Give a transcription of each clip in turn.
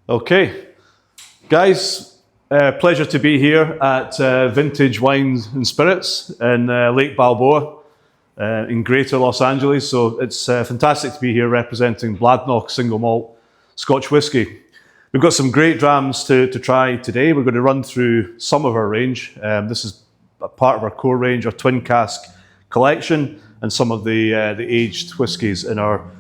Okay, guys, pleasure to be here at Vintage Wines and Spirits in Lake Balboa in Greater Los Angeles. So it's fantastic to be here representing Bladnoch single malt Scotch whisky. We've got some great drams to try today. We're going to run through some of our range. This is a part of our core range, our twin cask collection, and some of the aged whiskies in our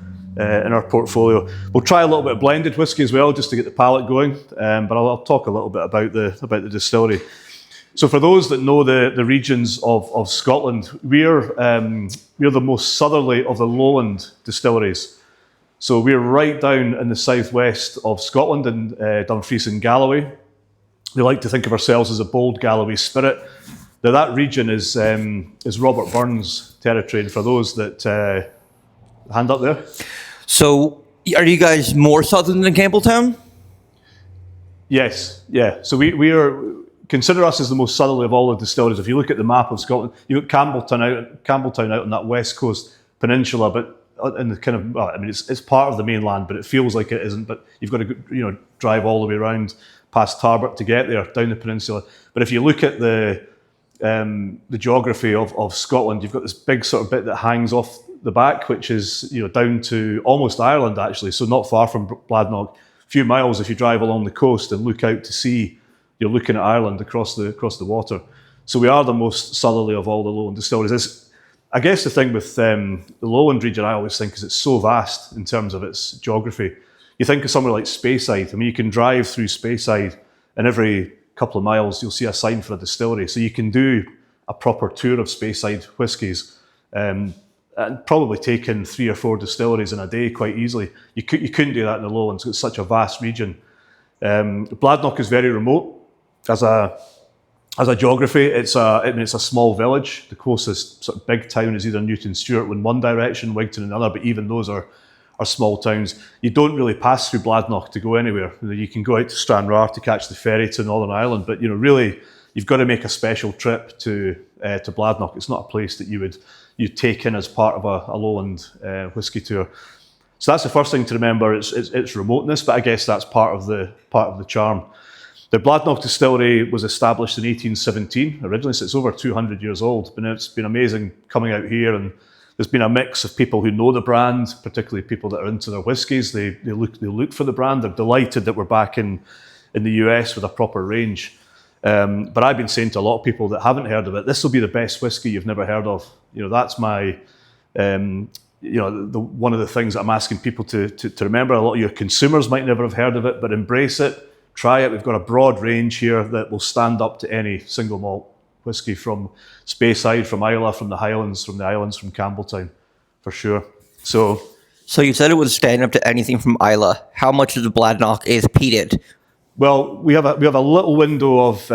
portfolio. We'll try a little bit of blended whisky as well, just to get the palate going. But I'll talk a little bit about the distillery. So for those that know the regions of Scotland, we're the most southerly of the lowland distilleries. So we're right down in the southwest of Scotland in Dumfries and Galloway. We like to think of ourselves as a bold Galloway spirit. Now that region is Robert Burns' territory, and for those that hand up there. So are you guys more southern than Campbelltown? Yes, yeah. So we are, consider us as the most southerly of all the distilleries. If you look at the map of Scotland, you've got Campbelltown out on that west coast peninsula, but in the kind of, well, I mean, it's part of the mainland, but it feels like it isn't. But you've got to drive all the way around past Tarbert to get there down the peninsula. But if you look at the geography of Scotland, you've got this big sort of bit that hangs off the back, which is down to almost Ireland actually, so not far from Bladnoch. A few miles if you drive along the coast and look out to sea, you're looking at Ireland across the water. So we are the most southerly of all the lowland distilleries. I guess the thing with the lowland region, I always think, is it's so vast in terms of its geography. You think of somewhere like Speyside. I mean, you can drive through Speyside, and every couple of miles you'll see a sign for a distillery. So you can do a proper tour of Speyside whiskies, and probably take in 3 or 4 distilleries in a day quite easily. You couldn't do that in the lowlands. It's such a vast region. Bladnoch is very remote as a geography. It's a small village. The closest sort of big town is either Newton Stewart in one direction, Wigton in another, but even those are small towns. You don't really pass through Bladnoch to go anywhere. You can go out to Stranraer to catch the ferry to Northern Ireland, but really you've got to make a special trip to Bladnoch. It's not a place that you take in as part of a lowland whisky tour. So that's the first thing to remember. It's remoteness, but I guess that's part of the charm. The Bladnoch distillery was established in 1817 originally, so it's over 200 years old. But it's been amazing coming out here, and there's been a mix of people who know the brand, particularly people that are into their whiskies. They look for the brand. They're delighted that we're back in the US with a proper range. But I've been saying to a lot of people that haven't heard of it, this will be the best whiskey you've never heard of. That's my, one of the things that I'm asking people to remember. A lot of your consumers might never have heard of it, but embrace it, try it. We've got a broad range here that will stand up to any single malt whiskey from Speyside, from Islay, from the Highlands, from the islands, from Campbelltown, for sure. So you said it would stand up to anything from Islay. How much of the Bladnoch is peated? Well, we have a little window of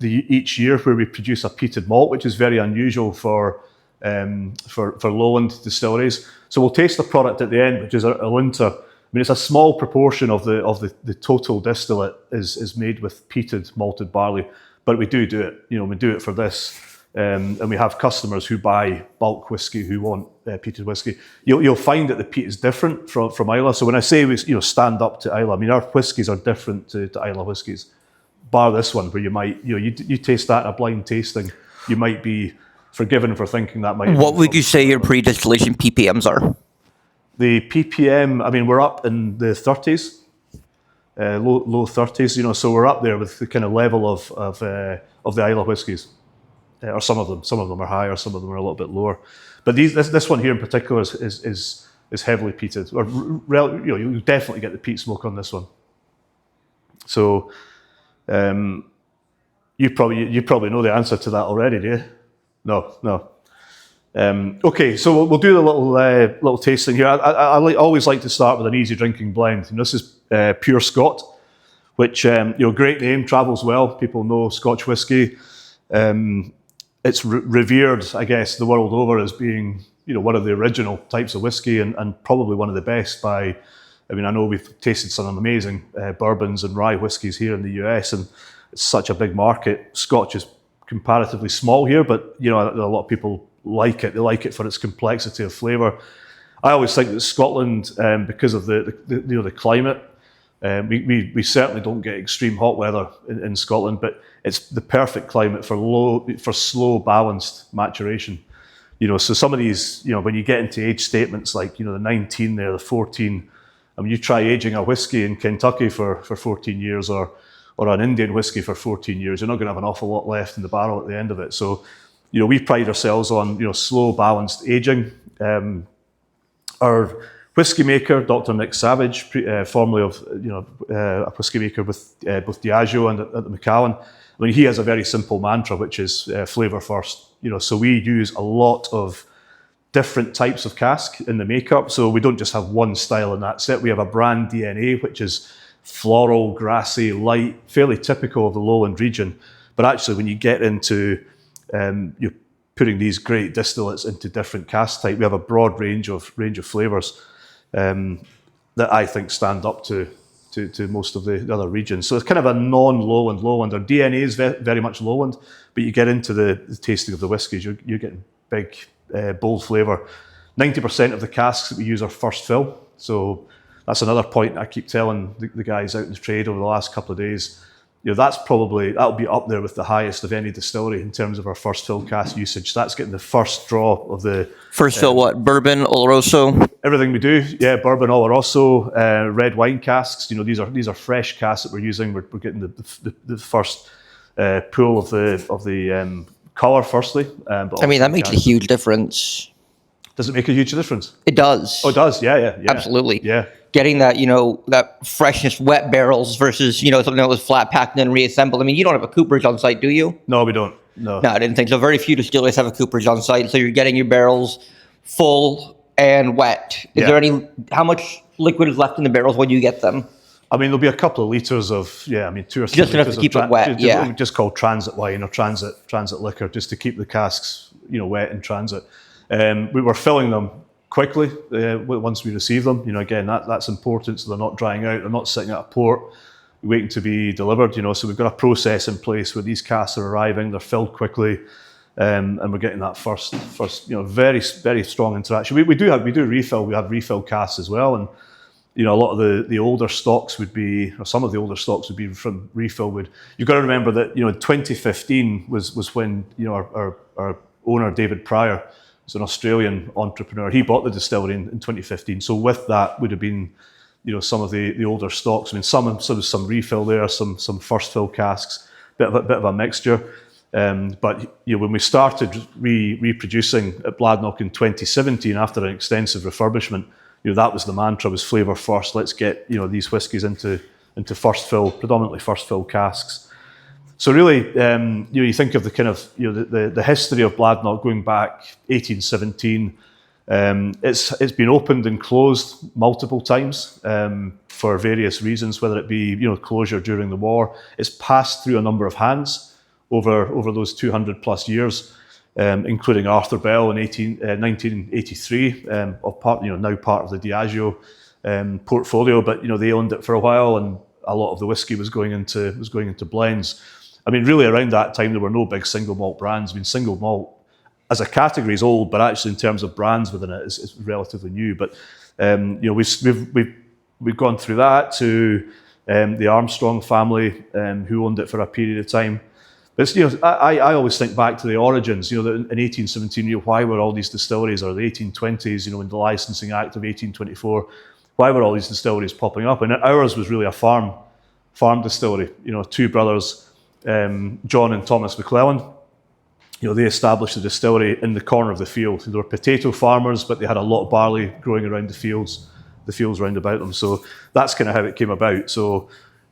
each year where we produce a peated malt, which is very unusual for lowland distilleries. So we'll taste the product at the end, which is a linter. I mean, it's a small proportion of the total distillate is made with peated malted barley, but we do it. We do it for this, and we have customers who buy bulk whiskey who want peated whiskey. You'll find that the peat is different from Islay. So when I say we stand up to Islay, I mean our whiskies are different to Islay whiskies, bar this one where you might you taste that in a blind tasting, you might be forgiven for thinking that might. What would you say your pre-distillation ppms are? The ppm, I mean, we're up in the 30s, low 30s. So we're up there with the kind of level of the Islay whiskies. Or some of them are higher, some of them are a little bit lower. But this one here in particular is heavily peated. Or you definitely get the peat smoke on this one. So you probably know the answer to that already, do you? No. Okay, so we'll do the little tasting here. I always like to start with an easy drinking blend. This is Pure Scot, which great name, travels well. People know Scotch whisky. It's revered, I guess, the world over as being, one of the original types of whiskey and probably one of the best by, I know we've tasted some amazing bourbons and rye whiskies here in the US, and it's such a big market. Scotch is comparatively small here, but, a lot of people like it. They like it for its complexity of flavour. I always think that Scotland, because of the climate, We certainly don't get extreme hot weather in Scotland, but it's the perfect climate for slow, balanced maturation. So some of these, when you get into age statements like, the 19 there, the 14, I mean, you try aging a whiskey in Kentucky for 14 years or an Indian whiskey for 14 years, you're not going to have an awful lot left in the barrel at the end of it. So, we pride ourselves on, slow, balanced aging. Our whiskey maker, Dr. Nick Savage, formerly of, a whiskey maker with both Diageo and at the Macallan, I mean, he has a very simple mantra, which is flavour first. So we use a lot of different types of cask in the makeup. So we don't just have one style and that's it. We have a brand DNA, which is floral, grassy, light, fairly typical of the lowland region. But actually, when you get into you're putting these great distillates into different cask type, we have a broad range of flavours that I think stand up to most of the other regions. So it's kind of a non-lowland. Our DNA is very much lowland, but you get into the tasting of the whiskies, you're getting big, bold flavour. 90% of the casks that we use are first fill. So that's another point I keep telling the guys out in the trade over the last couple of days. That'll be up there with the highest of any distillery in terms of our first fill cask usage. That's getting the first draw of the First fill what? Bourbon, Oloroso? Everything we do, yeah, bourbon, Oloroso, red wine casks. These are fresh casks that we're using. We're getting the first pool of the colour firstly. But I mean, that makes a huge difference. Does it make a huge difference? It does. Oh, it does. Yeah. Absolutely. Yeah. Getting that, that freshness, wet barrels versus, something that was flat packed and then reassembled. I mean, you don't have a cooperage on site, do you? No, we don't. No, I didn't think so. Very few distilleries have a cooperage on site, so you're getting your barrels full and wet. How much liquid is left in the barrels when you get them? I mean, there'll be a couple of litres of, 2 or 3 just litres enough to keep it wet, just called transit wine or transit liquor, just to keep the casks, wet in transit. We were filling them quickly once we receive them. Again, that's important, so they're not drying out, they're not sitting at a port waiting to be delivered. So we've got a process in place where these casks are arriving, they're filled quickly, and we're getting that first, very, very strong interaction. We do refill. We have refill casks as well, and a lot of the older stocks would be, or some of the older stocks would be from refill. You've got to remember that 2015 was when our owner David Pryor, who's an Australian entrepreneur, he bought the distillery in 2015. So with that would have been some of the older stocks. I mean, some refill there, some first fill casks, bit of a mixture. But when we started reproducing at Bladnoch in 2017 after an extensive refurbishment, that was the mantra, was flavour first. Let's get these whiskies into first fill, predominantly first fill casks. So really, you think of the kind of the history of Bladnoch going back 1817. It's been opened and closed multiple times for various reasons, whether it be closure during the war. It's passed through a number of hands over those 200 plus years, including Arthur Bell in 1983, now part of the Diageo portfolio. But they owned it for a while, and a lot of the whiskey was going into blends. I mean, really around that time there were no big single malt brands. I mean, single malt as a category is old, but actually in terms of brands within it, it's relatively new. But we've gone through that to the Armstrong family, who owned it for a period of time. But I always think back to the origins. That in 1817, why were all these distilleries, or the 1820s, in the Licensing Act of 1824, why were all these distilleries popping up? And ours was really a farm distillery. Two brothers, John and Thomas McClellan. They established the distillery in the corner of the field. They were potato farmers, but they had a lot of barley growing around the fields round about them. So that's kind of how it came about. So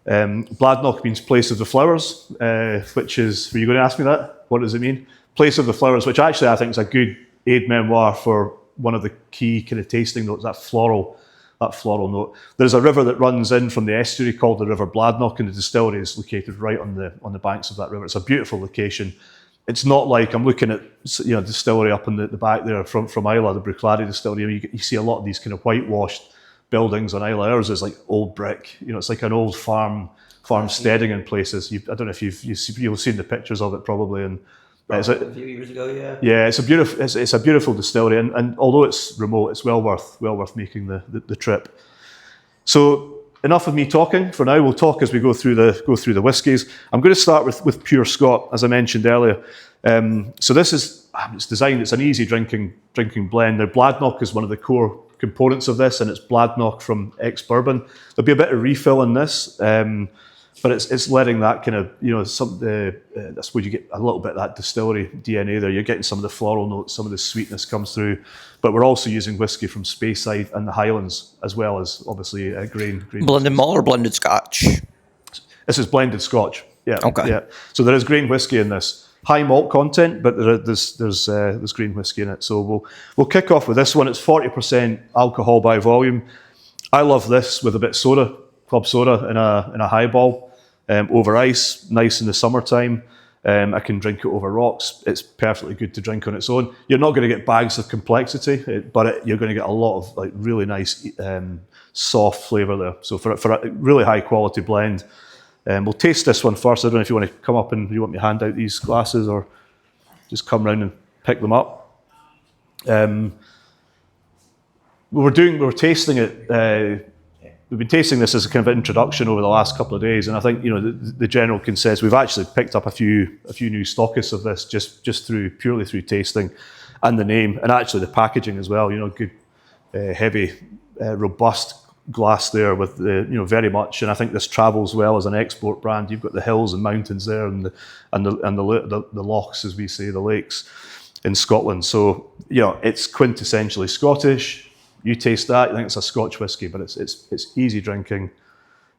Bladnoch means place of the flowers, which is, were you going to ask me that? What does it mean? Place of the flowers, which actually I think is a good aid memoir for one of the key kind of tasting notes, that floral note. There's a river that runs in from the estuary called the River Bladnoch, and the distillery is located right on the banks of that river. It's a beautiful location. It's not like, I'm looking at distillery up in the back there from Islay, the Bruichladdich distillery. I mean, you see a lot of these kind of whitewashed buildings on Islay. Ours is like old brick. It's like an old farmsteading in places. I don't know if you've seen the pictures of it probably. And a few years ago, yeah. Yeah, it's a beautiful distillery, and although it's remote, it's well worth making the trip. So enough of me talking for now. We'll talk as we go through the whiskies. I'm going to start with Pure Scot, as I mentioned earlier. So this is, it's designed, it's an easy drinking blend. Now, Bladnoch is one of the core components of this, and it's Bladnoch from ex-bourbon. There'll be a bit of refill in this, but it's letting that kind of, I suppose you get a little bit of that distillery DNA there. You're getting some of the floral notes, some of the sweetness comes through, but we're also using whiskey from Speyside and the Highlands, as well as obviously grain. Blended malt or blended Scotch? This is blended Scotch. Yeah. Okay. Yeah. So there is grain whiskey in this. High malt content, but there's grain whiskey in it. So we'll kick off with this one. It's 40% alcohol by volume. I love this with a bit of soda, club soda in a highball, over ice, nice in the summertime. I can drink it over rocks. It's perfectly good to drink on its own. You're not going to get bags of complexity, but you're going to get a lot of like really nice soft flavour there. So for a really high quality blend. We'll taste this one first. I don't know if you want to come up and you want me to hand out these glasses or just come round and pick them up. We're tasting it. We've been tasting this as a kind of introduction over the last couple of days, and I think the general consensus. We've actually picked up a few new stockists of this just purely through tasting, and the name, and actually the packaging as well. Good, heavy, robust glass there with the very much, and I think this travels well as an export brand. You've got the hills and mountains there, and the lochs, as we say, the lakes in Scotland. So it's quintessentially Scottish. You taste that, you think it's a Scotch whisky, but it's easy drinking.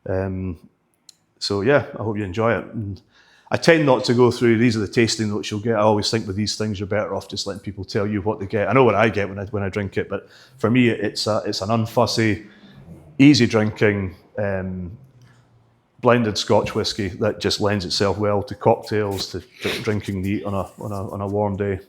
So yeah, I hope you enjoy it. And I tend not to go through, these are the tasting notes you'll get. I always think with these things you're better off just letting people tell you what they get. I know what I get when I drink it, but for me it's an unfussy, easy drinking, blended Scotch whisky that just lends itself well to cocktails, to drinking neat on a warm day.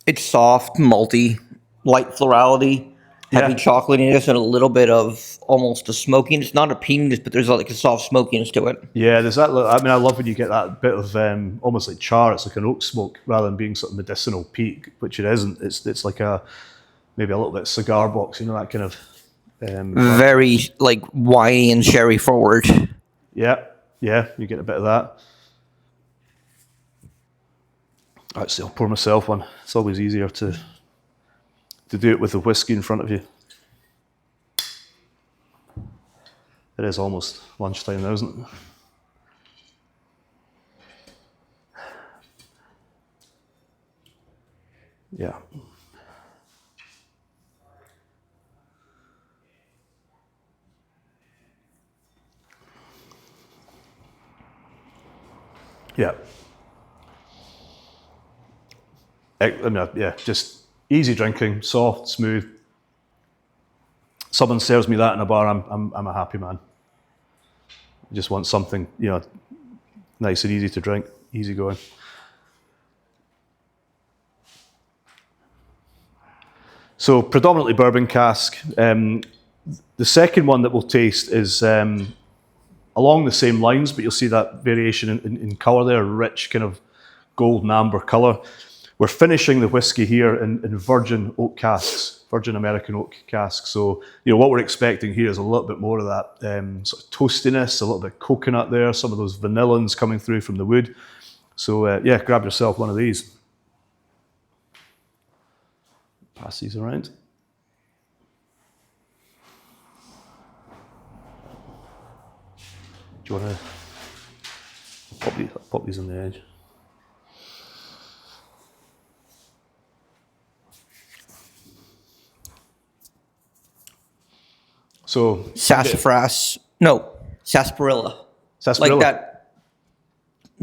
It's soft, malty, light florality, heavy chocolatiness, and a little bit of almost a smokiness. It's not a peatiness, but there's like a soft smokiness to it. Yeah, there's that. I mean, I love when you get that bit of almost like char. It's like an oak smoke rather than being sort of medicinal peat, which it isn't. It's like maybe a little bit cigar box, that kind of. Very like winey and sherry forward. Yeah, you get a bit of that. Actually, I'll pour myself one. It's always easier to do it with the whiskey in front of you. It is almost lunchtime now, isn't it? Yeah. Yeah. Just easy drinking, soft, smooth. Someone serves me that in a bar, I'm a happy man. I just want something, nice and easy to drink, easy going. So predominantly bourbon cask. The second one that we'll taste is along the same lines, but you'll see that variation in colour there, rich kind of golden amber colour. We're finishing the whiskey here in virgin oak casks, virgin American oak casks. So, what we're expecting here is a little bit more of that sort of toastiness, a little bit of coconut there, some of those vanillins coming through from the wood. So, grab yourself one of these. Pass these around. Do you want to pop these on the edge? So sassafras, no, sarsaparilla. Sarsaparilla. Like that.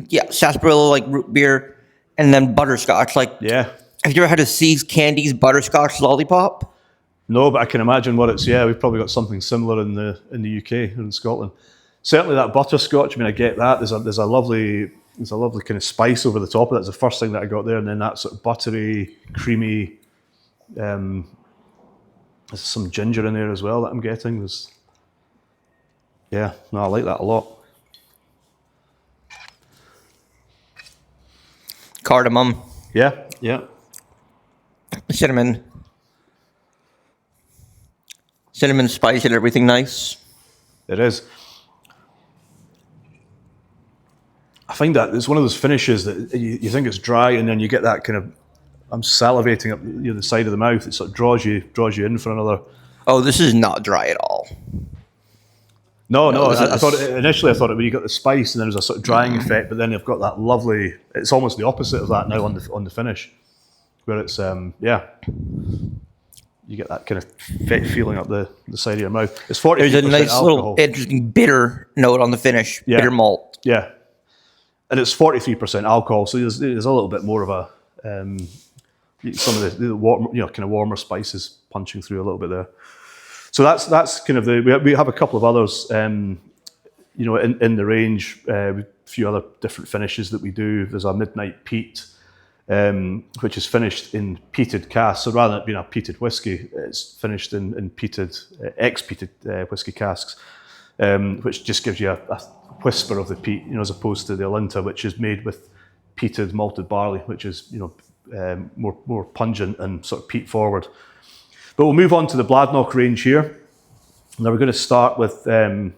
Yeah, sarsaparilla, like root beer, and then butterscotch. Yeah. Have you ever had a See's Candies butterscotch lollipop? No, but I can imagine what it's. Yeah, we've probably got something similar in the UK or in Scotland. Certainly that butterscotch. I mean, I get that. There's a lovely kind of spice over the top of that. It's the first thing that I got there, and then that sort of buttery, creamy. There's some ginger in there as well that I'm getting. I like that a lot. Cardamom. Yeah. Cinnamon spice and everything nice. It is. I find that it's one of those finishes that you think it's dry, and then you get that kind of, I'm salivating up the side of the mouth. It sort of draws you in for another. Oh, this is not dry at all. No, this I is- thought initially I thought you got the spice, and then there's a sort of drying effect, but then you've got that lovely. It's almost the opposite of that now on the finish, where it's you get that kind of feeling up the side of your mouth. It's 43% There's a nice alcohol. little interesting bitter note on the finish. Yeah. Bitter malt. Yeah, and it's 43% alcohol, so there's a little bit more of a some of the warm, kind of warmer spices punching through a little bit there. So that's kind of we have a couple of others, in the range. A few other different finishes that we do. There's a midnight peat, which is finished in peated casks. So rather than it being a peated whiskey, it's finished in peated, ex-peated whiskey casks, which just gives you a whisper of the peat, as opposed to the Alinta, which is made with peated malted barley, which is more pungent and sort of peat forward. But we'll move on to the Bladnoch range here. Now we're going to start with Bladnoch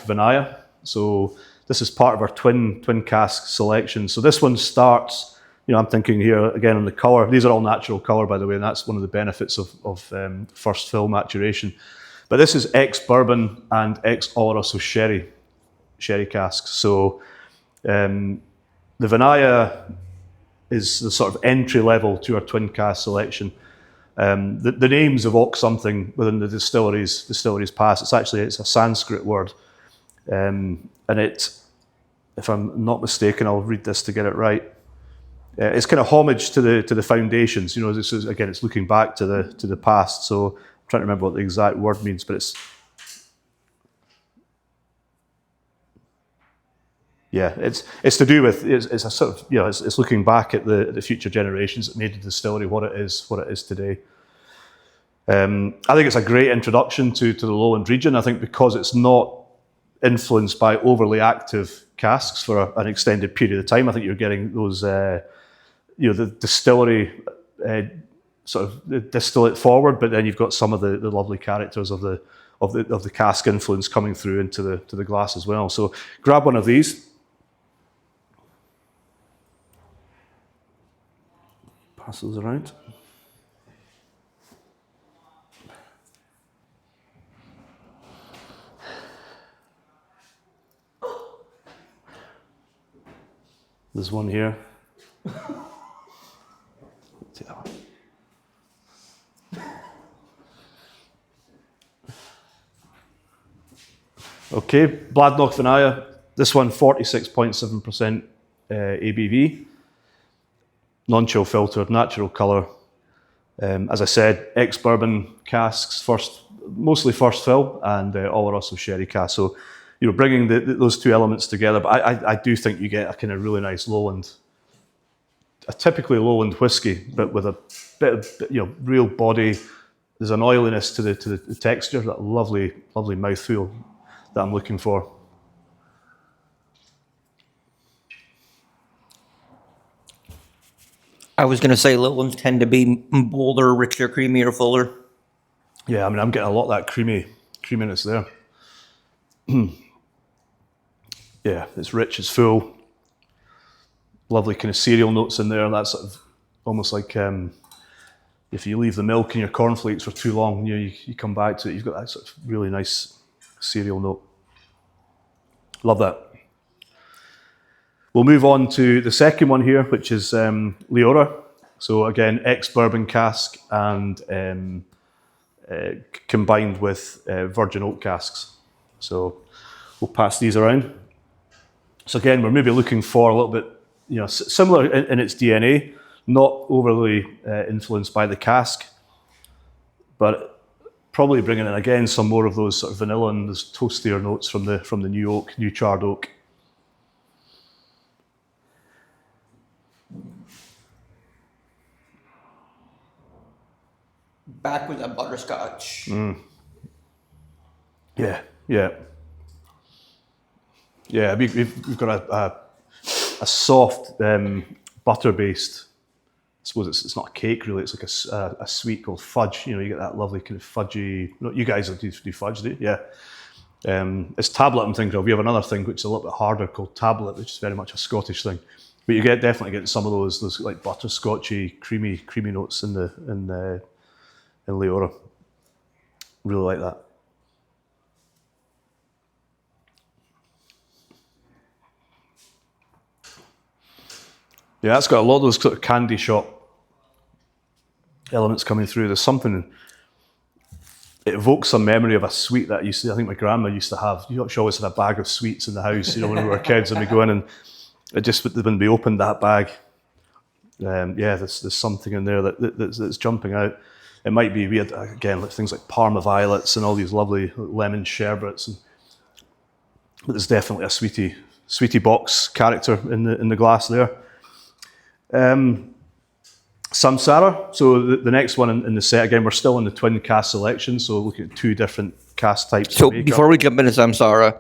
Vinaya. So this is part of our twin cask selection. So this one starts, I'm thinking here again on the colour. These are all natural colour, by the way, and that's one of the benefits of first fill maturation. But this is ex-bourbon and ex-Oloroso sherry casks. So the Vinaya is the sort of entry level to our twin cask selection. The names evoke something within the distilleries past. It's a Sanskrit word, and it, if I'm not mistaken, I'll read this to get it right. It's kind of homage to the foundations. This is again, it's looking back to the past. So I'm trying to remember what the exact word means, but it's to do with it's a sort of it's looking back at the future generations that made the distillery what it is today. I think it's a great introduction to the lowland region. I think because it's not influenced by overly active casks for an extended period of time. I think you're getting those the distillery sort of distill it forward, but then you've got some of the lovely characters of the cask influence coming through into the glass as well. So grab one of these. Pass those around. There's one here. Take that one. Okay, Bladnoch Vinaya. This one 46.7% ABV. Non-chill filtered, natural colour. As I said, ex-bourbon casks, mostly first fill, and Oloroso sherry cask. So, bringing those two elements together. But I do think you get a kind of really nice a typically lowland whiskey, but with a bit of real body. There's an oiliness to the texture, that lovely mouthfeel that I'm looking for. I was going to say lowlands tend to be bolder, richer, creamier, fuller. Yeah, I'm getting a lot of that creaminess there. Yeah, it's rich, it's full. Lovely kind of cereal notes in there. That's sort of almost like if you leave the milk in your cornflakes for too long, you come back to it, you've got that sort of really nice cereal note. Love that. We'll move on to the second one here, which is Leora. So again, ex-bourbon cask and combined with virgin oak casks. So we'll pass these around. So again, we're maybe looking for a little bit, similar in its DNA, not overly influenced by the cask, but probably bringing in again some more of those sort of vanilla and those toastier notes from the new charred oak. Back with that butterscotch. Yeah. We've got a soft butter-based. I suppose it's not a cake really. It's like a sweet called fudge. You get that lovely kind of fudgy. You guys do fudge, do you? Yeah. It's tablet I'm thinking of. We have another thing which is a little bit harder called tablet, which is very much a Scottish thing. But you definitely get some of those like butterscotchy, creamy notes in Leora. Really like that. Yeah, that's got a lot of those sort of candy shop elements coming through. There's something, it evokes a memory of a sweet that I think my grandma used to have. She always had a bag of sweets in the house, when we were kids, and we go in and it just, when we opened that bag, there's something in there that's jumping out. It might be weird, again, like things like Parma violets and all these lovely lemon sherbets, but there's definitely a sweetie box character in the glass there. Samsara, so the next one in the set, again, we're still in the twin cask selection, so looking at 2 different cask types. So before we jump into Samsara,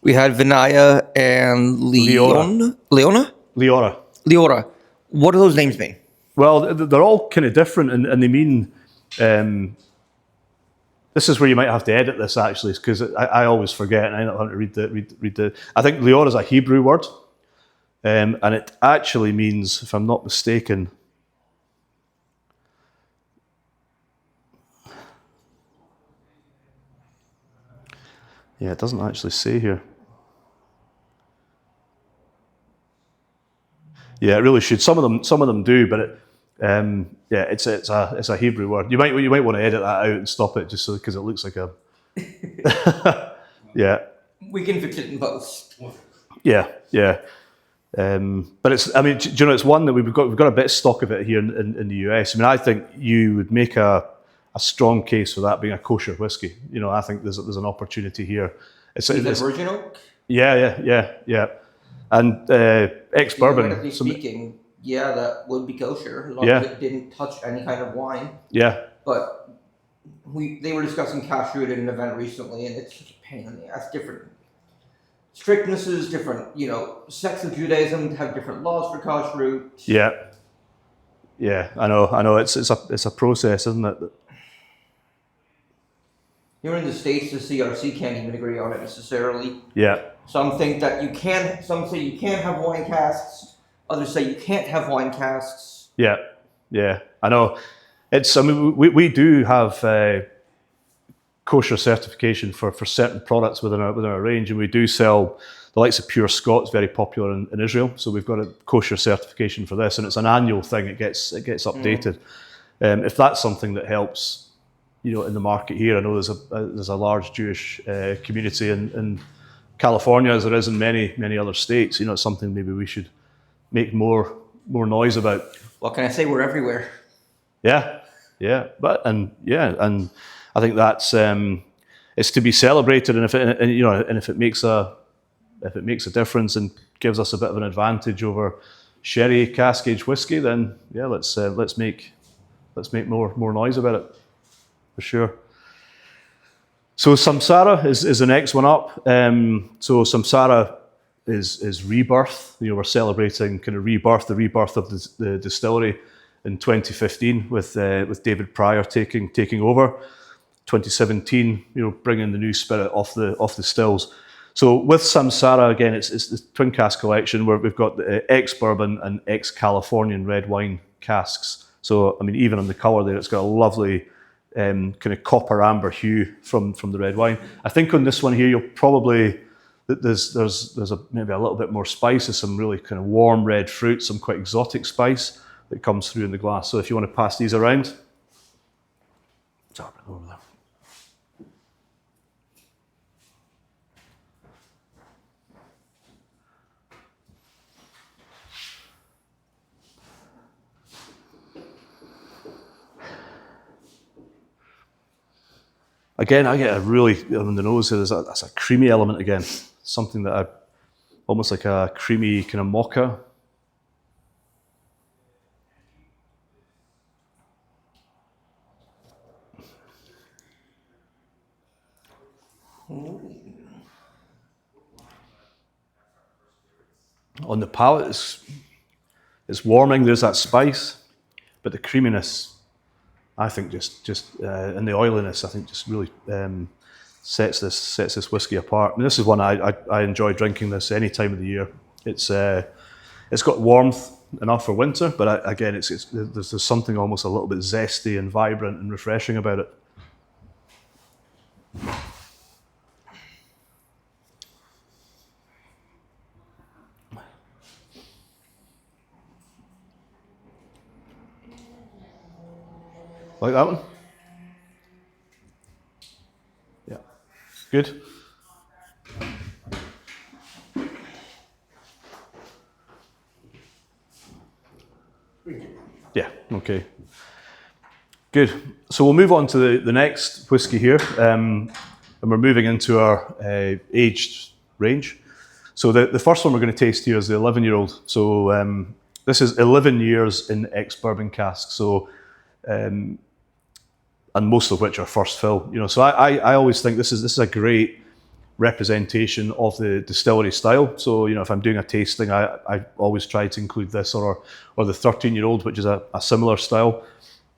we had Vinaya and Leona? Leora. What do those names mean? Well, they're all kind of different, and they mean, this is where you might have to edit this actually, because I always forget, and I don't want to read the. I think Leora is a Hebrew word, and it actually means, if I'm not mistaken, yeah, it doesn't actually say here. Yeah, it really should. Some of them do, but it's a Hebrew word. You might want to edit that out and stop it just because it looks like a. Yeah. We can fix it in post. Yeah. But it's. I mean, do you know, it's one that we've got a bit of stock of it here in the US. I mean, I think you would make a strong case for that being a kosher whiskey. I think there's an opportunity here. Is it virgin oak? Yeah. And ex-bourbon. Theoretically speaking, that would be kosher as long as it didn't touch any kind of wine. Yeah. But they were discussing cash root at an event recently, and it's such a pain in the ass. Different strictnesses, different, sects of Judaism have different laws for cash root. Yeah, I know. It's a process, isn't it? Here in the States, the CRC can't even agree on it necessarily. Yeah. Some think that some say you can have wine casks. Others say you can't have wine casks. Yeah. I know. We do have kosher certification for certain products within our range, and we do sell the likes of Pure Scots, very popular in Israel. So we've got a kosher certification for this, and it's an annual thing. It gets updated. If that's something that helps, in the market here, I know there's a large Jewish community in California, as there is in many other states. It's something maybe we should make more noise about. What can I say? We're everywhere. Yeah, and I think that's it's to be celebrated, and if it makes a difference and gives us a bit of an advantage over sherry cask aged whiskey, then let's make more noise about it, for sure. So Samsara is the next one up. So Samsara is rebirth. We're celebrating kind of rebirth, the rebirth of the distillery in 2015 with David Pryor taking over. 2017, bringing the new spirit off the stills. So with Samsara, again, it's the twin cask collection where we've got the ex-bourbon and ex-Californian red wine casks. So, I mean, even on the colour there, it's got a lovely kind of copper amber hue from the red wine. I think on this one here, you'll probably, there's maybe a little bit more spice, there's some really kind of warm red fruit, some quite exotic spice that comes through in the glass. So if you want to pass these around. Over there. Again, I get a really, on the nose here, that's a creamy element again. Something that almost like a creamy kind of mocha. On the palate, it's warming, there's that spice, but the creaminess, I think just and the oiliness, I think just really sets this whiskey apart. I mean, this is one I enjoy drinking this any time of the year. It's got warmth enough for winter, but again, there's something almost a little bit zesty and vibrant and refreshing about it. Like that one? Yeah. Good. Yeah, okay. Good. So we'll move on to the next whiskey here, and we're moving into our aged range. So the first one we're going to taste here is the 11-year-old. So this is 11 years in ex-bourbon cask. So and most of which are first fill. So I always think this is a great representation of the distillery style. So if I'm doing a tasting, I always try to include this or the 13-year-old, which is a similar style,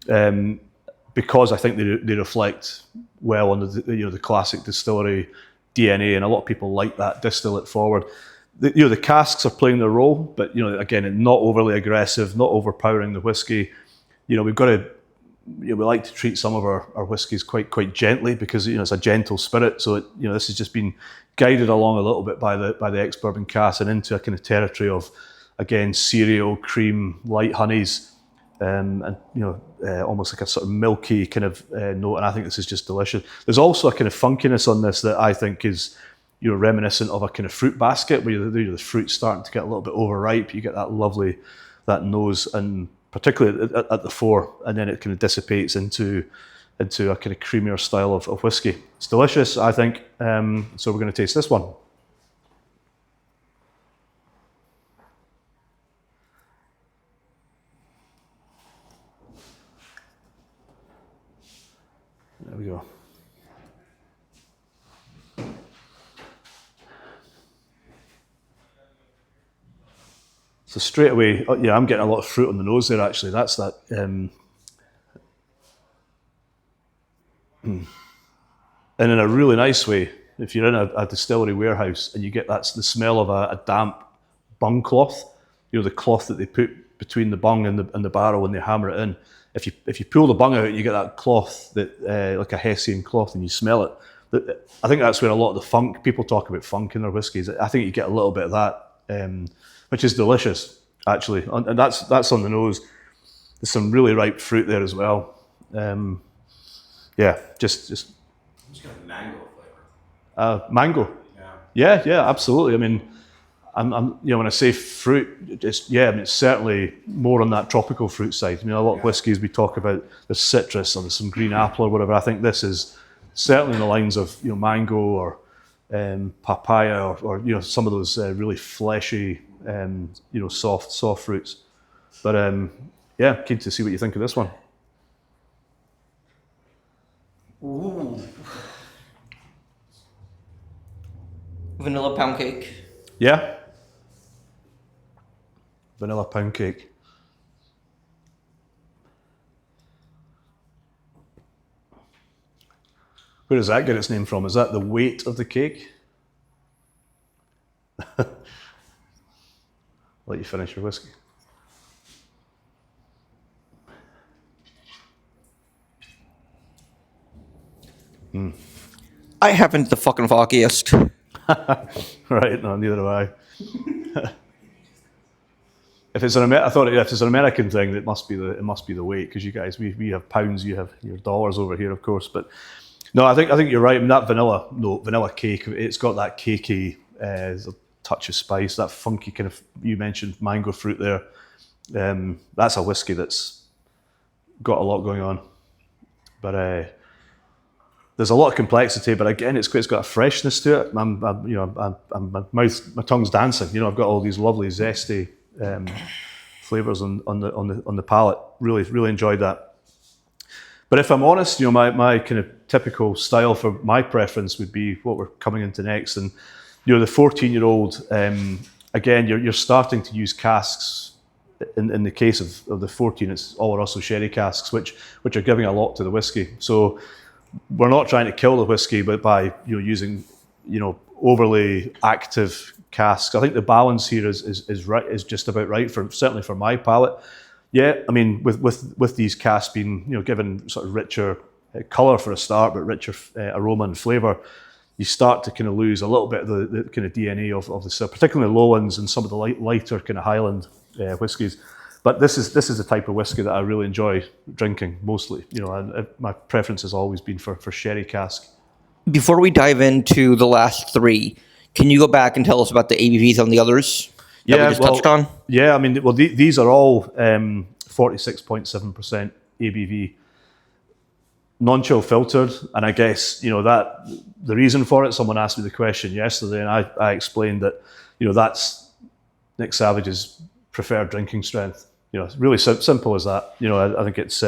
because I think they reflect well on the classic distillery DNA, and a lot of people like that, distill it forward. The casks are playing their role, but again, not overly aggressive, not overpowering the whiskey. We've got to. We like to treat some of our whiskies quite gently, because it's a gentle spirit. So this has just been guided along a little bit by the ex-bourbon cask and into a kind of territory of, again, cereal, cream, light honeys, and almost like a sort of milky kind of note. And I think this is just delicious. There's also a kind of funkiness on this that I think is reminiscent of a kind of fruit basket, where the fruit's starting to get a little bit overripe. You get that that nose, and particularly at the fore, and then it kind of dissipates into a kind of creamier style of whiskey. It's delicious, I think. So we're going to taste this one. There we go. So straight away, I'm getting a lot of fruit on the nose there, actually. That's that. And in a really nice way, if you're in a distillery warehouse and you get the smell of a damp bung cloth, the cloth that they put between the bung and the barrel when they hammer it in. If you pull the bung out and you get that cloth, like a Hessian cloth, and you smell it, I think that's where a lot of the funk, people talk about funk in their whiskies. I think you get a little bit of that. Which is delicious, actually, and that's on the nose. There's some really ripe fruit there as well. Just It's got mango flavor. Mango. Yeah, absolutely. I mean, I'm when I say fruit, it's certainly more on that tropical fruit side. I mean, a lot of whiskies we talk about there's citrus or there's some green apple or whatever. I think this is certainly in the lines of mango or papaya or some of those really fleshy. Soft fruits, but keen to see what you think of this one. Ooh. Vanilla pound cake. Yeah, vanilla pound cake. Where does that get its name from? Is that the weight of the cake? Let you finish your whiskey. I haven't the fucking foggiest. Right, no, neither do I. If it's an American thing, it must be the weight, because you guys we have pounds, you have your dollars over here, of course. But no, I think you're right. I mean, that vanilla cake, it's got that cakey touch of spice, that funky kind of, you mentioned mango fruit there. That's a whiskey that's got a lot going on, but there's a lot of complexity. But again, it's got a freshness to it. My tongue's dancing. I've got all these lovely zesty flavors on the palate. Really enjoyed that. But if I'm honest, my kind of typical style for my preference would be what we're coming into next, and the 14-year-old, again, you're starting to use casks. In the case of the 14, it's all Russell sherry casks, which are giving a lot to the whiskey. So we're not trying to kill the whiskey, but by using overly active casks. I think the balance here is right, is just about right certainly for my palate. Yeah, I mean with these casks being given sort of richer colour for a start, but richer aroma and flavour, you start to kind of lose a little bit of the kind of DNA of the still, particularly low ones and some of the lighter kind of Highland whiskies. But this is the type of whiskey that I really enjoy drinking mostly. My preference has always been for sherry cask. Before we dive into the last three, can you go back and tell us about the ABVs on the others that we just touched on? Yeah, I mean, these are all 46.7% ABV, non-chill filtered, and I guess that the reason for it. Someone asked me the question yesterday, and I explained that that's Nick Savage's preferred drinking strength. It's really simple as that. I think it's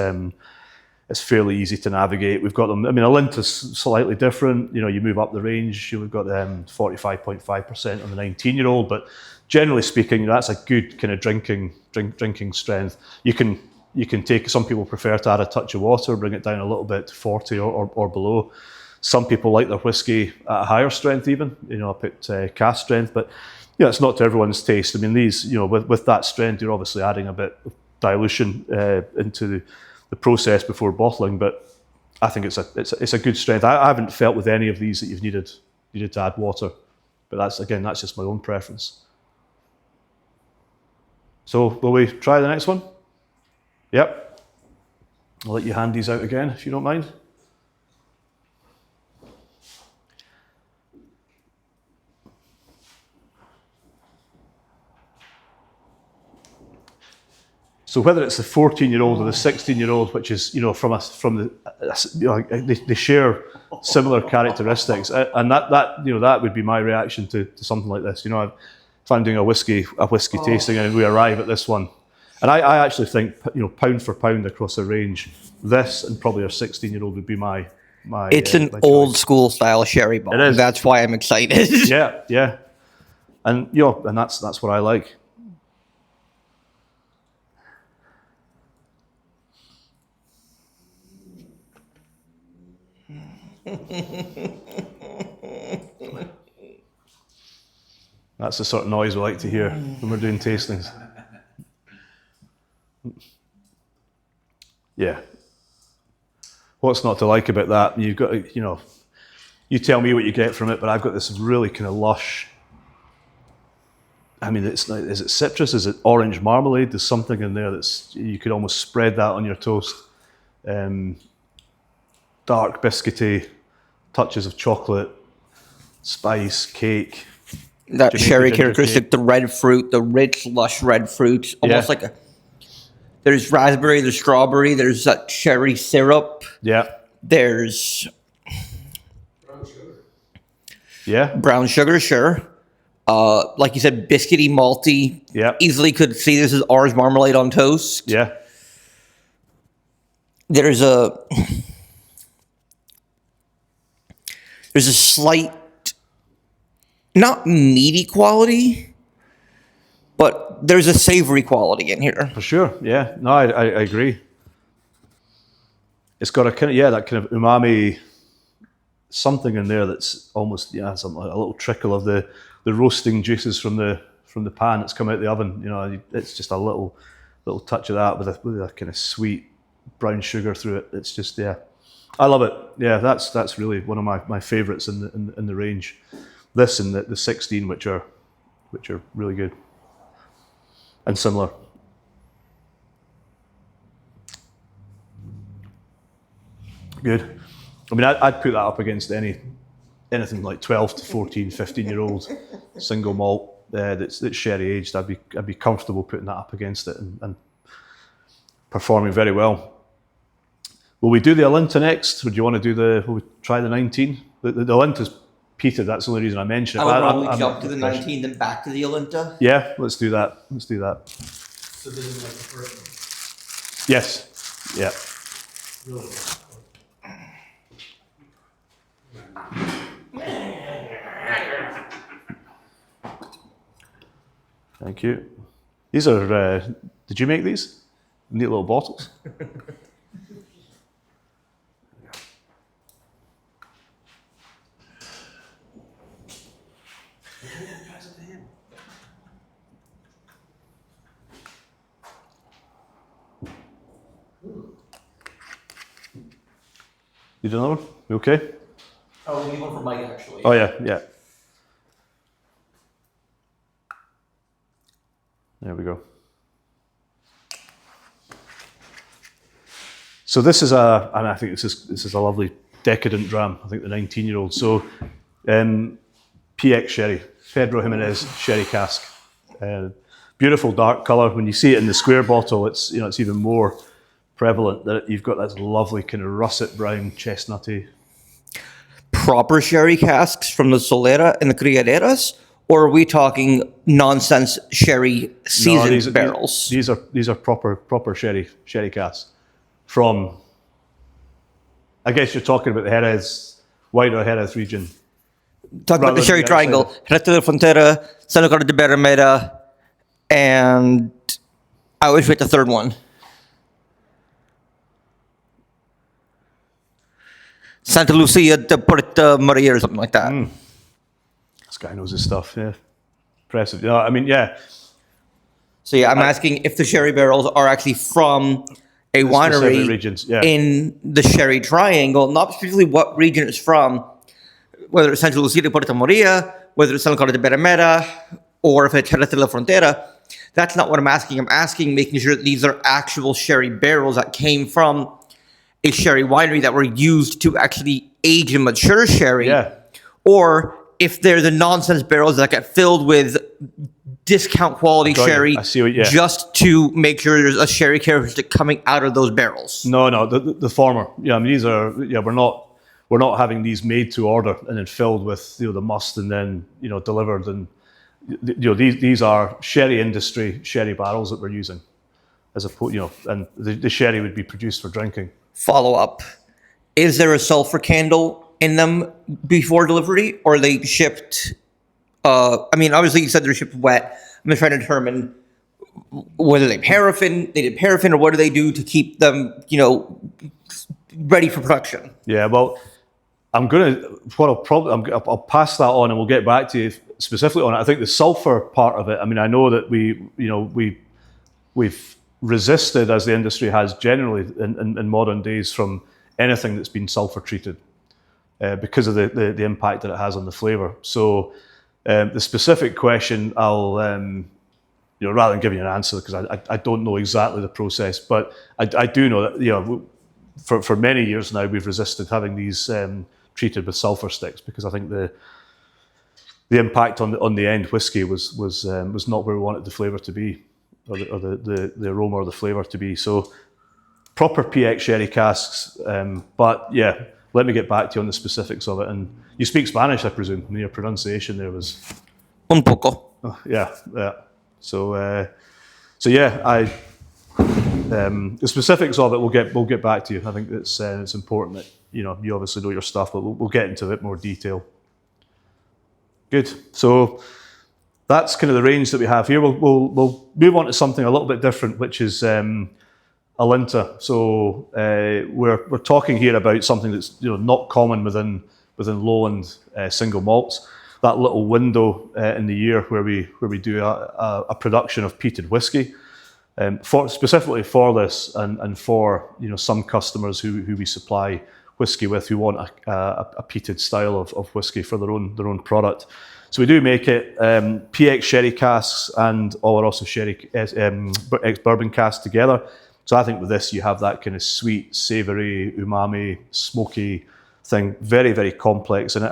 fairly easy to navigate. We've got them. I mean, Alinta's slightly different. You move up the range. We've got 45.5% on the 19-year-old, but generally speaking, that's a good kind of drinking strength. You can take. Some people prefer to add a touch of water, bring it down a little bit to 40 or below. Some people like their whiskey at a higher strength, even up at cask strength, but it's not to everyone's taste. I mean, these with that strength, you're obviously adding a bit of dilution into the process before bottling, but I think it's a good strength. I haven't felt with any of these that you've needed to add water, but that's just my own preference. So will we try the next one? Yep. I'll let you hand these out again if you don't mind. So whether it's the 14-year-old or the 16-year-old, which is they share similar characteristics, and that would be my reaction to something like this. If I'm doing a whiskey tasting and we arrive at this one, and I actually think pound for pound across a range, this and probably a 16-year-old would be my. It's an old school style sherry bottle. It is. That's why I'm excited. Yeah, and and that's what I like. That's the sort of noise we like to hear when we're doing tastings. Yeah. What's not to like about that? You've got, you tell me what you get from it, but I've got this really kind of lush. I mean, is it citrus? Is it orange marmalade? There's something in there you could almost spread that on your toast. Dark biscuity, touches of chocolate, spice, cake. That Jamaican sherry ginger characteristic, cake. the red fruit, the rich, lush red fruit, almost like there's raspberry, there's strawberry, there's that cherry syrup. Yeah. There's Brown sugar. Yeah. brown sugar, sure. Like you said, biscuity, malty. Yeah. Easily could see this is orange marmalade on toast. Yeah. There's a slight, not meaty quality, but there's a savory quality in here. For sure. Yeah. No, I agree. It's got a kind of that kind of umami something in there that's almost something like a little trickle of the roasting juices from the pan that's come out of the oven. It's just a little touch of that with a kind of sweet brown sugar through it. It's just I love it. Yeah, that's really one of my favourites in the range. This and the 16, which are really good and similar. Good. I mean, I'd put that up against anything like 12 to 14, 15-year-old single malt that's sherry aged. I'd be comfortable putting that up against it and performing very well. Will we do the Alinta next? Or do you want to will we try the 19? The Alinta's peated, that's the only reason I mentioned it. I would probably jump to the 19, then back to the Alinta. Yeah, let's do that. So this is like the first one. Yes. Yeah. Really? Thank you. These are, did you make these? Neat little bottles. You do another one? You okay? Oh, we need one for Mike, actually. Oh yeah, yeah. There we go. So this is and I think this is a lovely decadent dram. I think the 19-year-old. So, PX sherry, Pedro Jimenez sherry cask. Beautiful dark colour. When you see it in the square bottle, it's it's even more prevalent that you've got this lovely kind of russet brown, chestnutty. Proper sherry casks from the Solera and the Criaderas, or are we talking nonsense sherry seasoned barrels? These are proper sherry casks from. I guess you're talking about the Jerez, wider Jerez region. Talk about the sherry triangle: Jerez de la Frontera, Santa Clara de Barrameda, and I always forget the third one. Santa Lucia de Puerto Maria or something like that. This guy knows his stuff. Yeah, impressive. Yeah, I mean, yeah. So yeah, I'm asking if the sherry barrels are actually from a winery regions, yeah. in the sherry triangle, not specifically what region it's from, whether it's Santa Lucia de Puerto Maria, whether it's Santa Clara de Barrameda, or if it's Jerez de la Frontera. That's not what I'm asking. I'm asking, making sure that these are actual sherry barrels that came from a sherry winery that were used to actually age and mature sherry, or if they're the nonsense barrels that get filled with discount quality sherry just to make sure there's a sherry characteristic coming out of those barrels. No, the former. Yeah, I mean these are. Yeah, we're not having these made to order and then filled with the must and then delivered and these are sherry industry sherry barrels that we're using as opposed and the sherry would be produced for drinking. Follow up: is there a sulfur candle in them before delivery, or are they shipped? I mean, obviously you said they're shipped wet. I'm just trying to determine whether they did paraffin, or what do they do to keep them, ready for production? Yeah, well, I'll pass that on, and we'll get back to you specifically on it. I think the sulfur part of it. I mean, I know that we've resisted, as the industry has generally in modern days, from anything that's been sulfur treated because of the impact that it has on the flavour. So the specific question, I'll rather than giving you an answer because I don't know exactly the process, but I do know that for many years now we've resisted having these treated with sulfur sticks because I think the impact on the end whiskey was not where we wanted the flavour to be. Or the aroma or the flavour to be. So proper PX sherry casks, but yeah, let me get back to you on the specifics of it. And you speak Spanish, I presume. I mean, your pronunciation there was un poco. Oh, yeah. So yeah, the specifics of it we'll get back to you. I think it's important that you obviously know your stuff, but we'll get into a bit more detail. Good. So that's kind of the range that we have here. We'll move on to something a little bit different, which is Alinta. So we're talking here about something that's not common within lowland single malts. That little window in the year where we do a production of peated whiskey, specifically for this and for some customers who we supply whiskey with who want a peated style of whiskey for their own product. So we do make it PX sherry casks and Oloroso sherry ex-bourbon casks together. So I think with this you have that kind of sweet, savoury, umami, smoky thing, very, very complex. And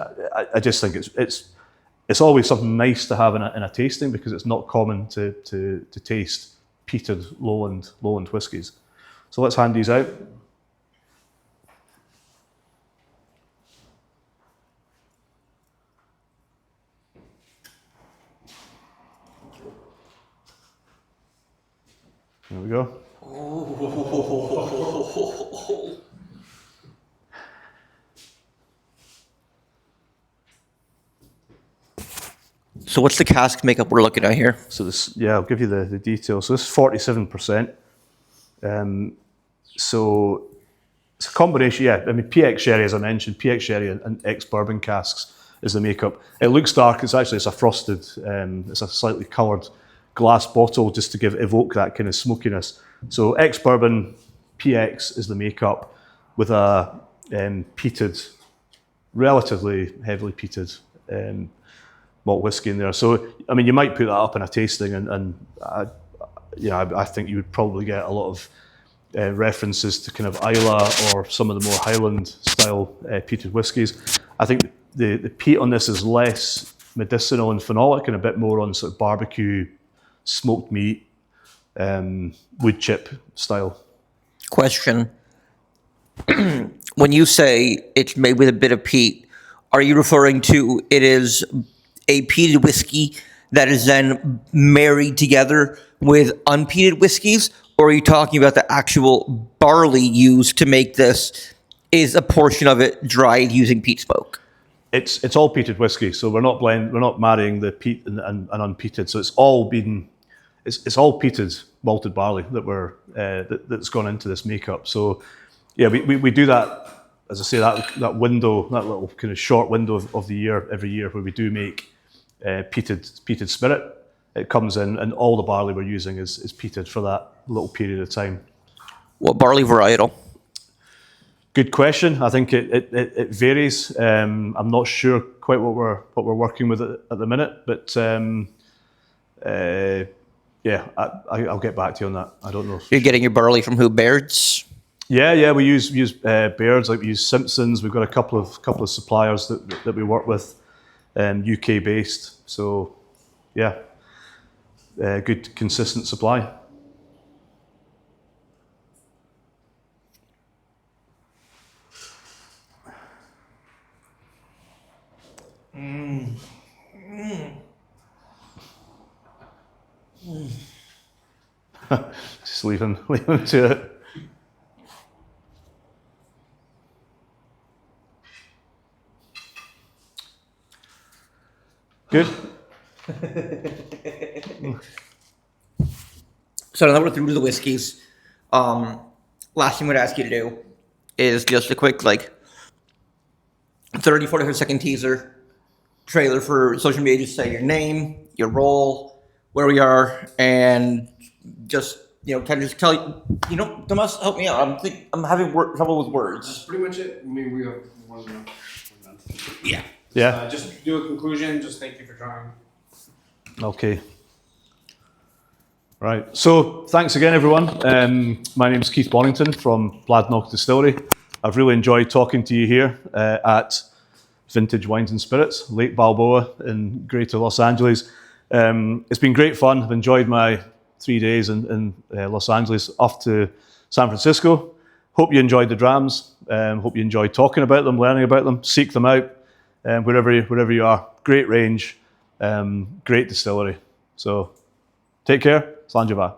I just think it's always something nice to have in a tasting because it's not common to taste peated lowland whiskies. So let's hand these out. There we go. So what's the cask makeup we're looking at here? So this, I'll give you the details. So this is 47%. So it's a combination, I mean, PX sherry, as I mentioned, PX sherry and ex-bourbon casks. is the makeup. It looks dark. It's a frosted. It's a slightly coloured glass bottle just to evoke that kind of smokiness. So ex-bourbon PX is the makeup with a peated, relatively heavily peated malt whiskey in there. So I mean, you might put that up in a tasting, and I think you would probably get a lot of references to kind of Islay or some of the more Highland style peated whiskies. I think the peat on this is less medicinal and phenolic and a bit more on sort of barbecue, smoked meat, wood chip style. Question. When you say it's made with a bit of peat, are you referring to it is a peated whiskey that is then married together with unpeated whiskeys? Or are you talking about the actual barley used to make this is a portion of it dried using peat smoke? It's all peated whiskey, so we're not marrying the peat and unpeated. So it's all peated malted barley that's gone into this makeup. So yeah, we do that, as I say, that window, that little kind of short window of the year, every year, where we do make peated spirit. It comes in, and all the barley we're using is peated for that little period of time. What barley varietal? Good question. I think it varies. I'm not sure quite what we're working with at the minute, but yeah, I'll get back to you on that. I don't know. You're getting your barley from who? Baird's? Yeah. We use Baird's, like we use Simpsons. We've got a couple of suppliers that we work with, UK based. So yeah, good consistent supply. Just leave him to it. Good. So now we're through to the whiskeys. Last thing I'm going to ask you to do is just a quick 30, 45-second teaser trailer for social media. Just say your name, your role, where we are, and just kind of just tell you. Tomas, help me out. I'm having trouble with words. That's pretty much it. I mean, we have one minute. Yeah. Yeah. Just do a conclusion. Just thank you for trying. Okay. Right. So thanks again, everyone. My name is Keith Bonington from Bladnoch Distillery. I've really enjoyed talking to you here at Vintage Wines and Spirits, Lake Balboa in Greater Los Angeles. It's been great fun. I've enjoyed my 3 days in Los Angeles, off to San Francisco. Hope you enjoyed the drams. Hope you enjoyed talking about them, learning about them. Seek them out wherever you are. Great range, great distillery. So take care. Slanjava.